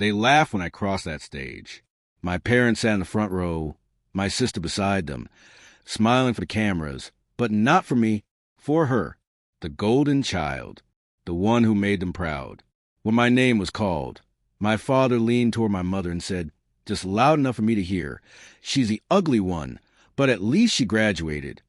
They laughed when I crossed that stage. My parents sat in the front row, my sister beside them, smiling for the cameras, but not for me, for her, the golden child, the one who made them proud. When my name was called, my father leaned toward my mother and said, just loud enough for me to hear, "She's the ugly one, but at least she graduated."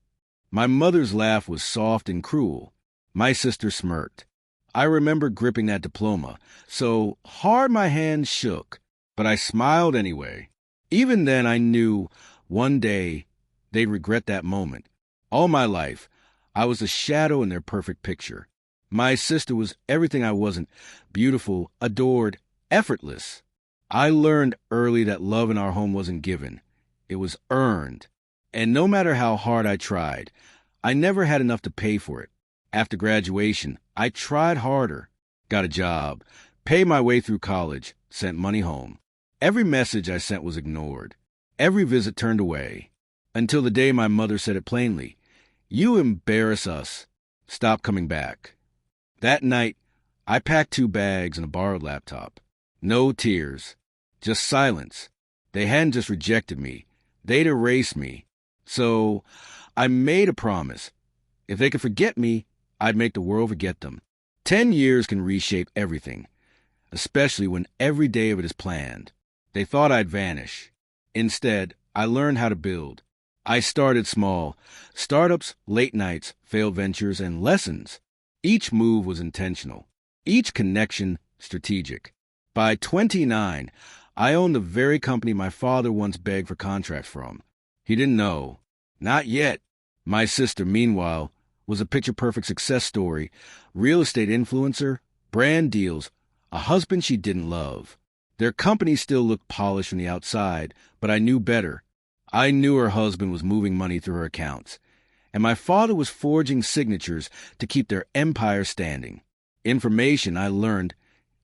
My mother's laugh was soft and cruel. My sister smirked. I remember gripping that diploma, so hard my hands shook, but I smiled anyway. Even then I knew one day they'd regret that moment. All my life, I was a shadow in their perfect picture. My sister was everything I wasn't: beautiful, adored, effortless. I learned early that love in our home wasn't given. It was earned. And no matter how hard I tried, I never had enough to pay for it. After graduation, I tried harder, got a job, paid my way through college, sent money home. Every message I sent was ignored. Every visit turned away. Until the day my mother said it plainly, "You embarrass us. Stop coming back." That night, I packed 2 bags and a borrowed laptop. No tears, just silence. They hadn't just rejected me. They'd erased me. So I made a promise. If they could forget me, I'd make the world forget them. 10 years can reshape everything, especially when every day of it is planned. They thought I'd vanish. Instead, I learned how to build. I started small. Startups, late nights, failed ventures, and lessons. Each move was intentional. Each connection strategic. By 29, I owned the very company my father once begged for contracts from. He didn't know. Not yet. My sister, meanwhile, was a picture-perfect success story, real estate influencer, brand deals, a husband she didn't love. Their company still looked polished from the outside, but I knew better. I knew her husband was moving money through her accounts, and my father was forging signatures to keep their empire standing. Information, I learned,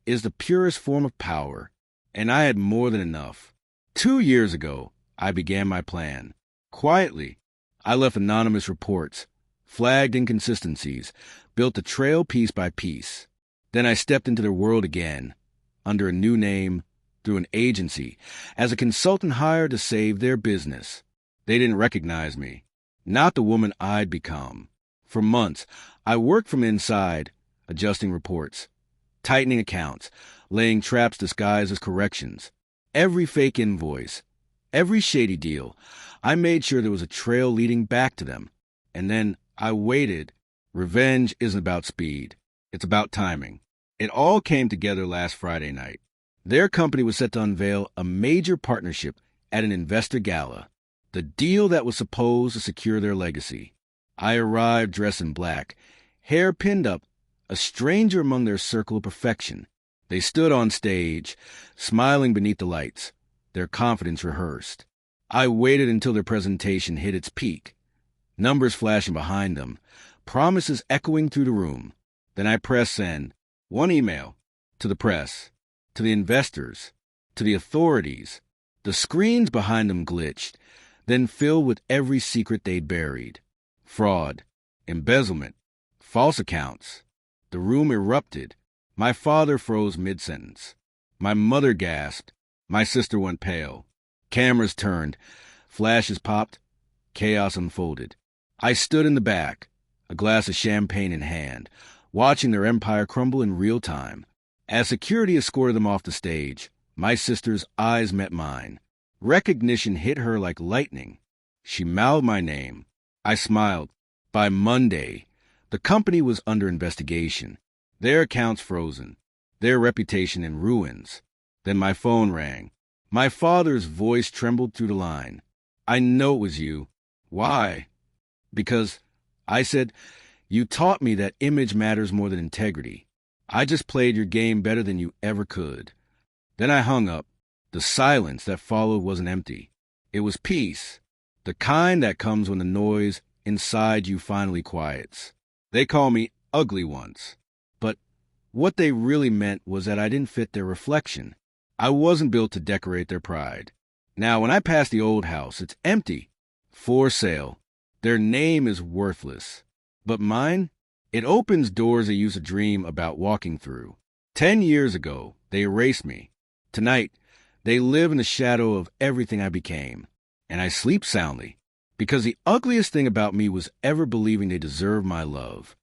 is the purest form of power, and I had more than enough. 2 years ago, I began my plan. Quietly, I left anonymous reports, flagged inconsistencies, built a trail piece by piece. Then I stepped into their world again, under a new name, through an agency, as a consultant hired to save their business. They didn't recognize me, not the woman I'd become. For months, I worked from inside, adjusting reports, tightening accounts, laying traps disguised as corrections. Every fake invoice, every shady deal, I made sure there was a trail leading back to them. And then I waited. Revenge isn't about speed. It's about timing. It all came together last Friday night. Their company was set to unveil a major partnership at an investor gala, the deal that was supposed to secure their legacy. I arrived dressed in black, hair pinned up, a stranger among their circle of perfection. They stood on stage, smiling beneath the lights, their confidence rehearsed. I waited until their presentation hit its peak, numbers flashing behind them, promises echoing through the room. Then I pressed send. One email, to the press, to the investors, to the authorities. The screens behind them glitched, then filled with every secret they buried. Fraud, embezzlement, false accounts. The room erupted. My father froze mid-sentence. My mother gasped. My sister went pale. Cameras turned. Flashes popped. Chaos unfolded. I stood in the back, a glass of champagne in hand, watching their empire crumble in real time. As security escorted them off the stage, my sister's eyes met mine. Recognition hit her like lightning. She mouthed my name. I smiled. By Monday, the company was under investigation. Their accounts frozen. Their reputation in ruins. Then my phone rang. My father's voice trembled through the line. "I know it was you." "Why?" "Because," I said, "you taught me that image matters more than integrity. I just played your game better than you ever could." Then I hung up. The silence that followed wasn't empty. It was peace, the kind that comes when the noise inside you finally quiets. They call me ugly once, but what they really meant was that I didn't fit their reflection. I wasn't built to decorate their pride. Now, when I pass the old house, it's empty. For sale. Their name is worthless. But mine? It opens doors they used to dream about walking through. 10 years ago, they erased me. Tonight, they live in the shadow of everything I became, and I sleep soundly, because the ugliest thing about me was ever believing they deserve my love.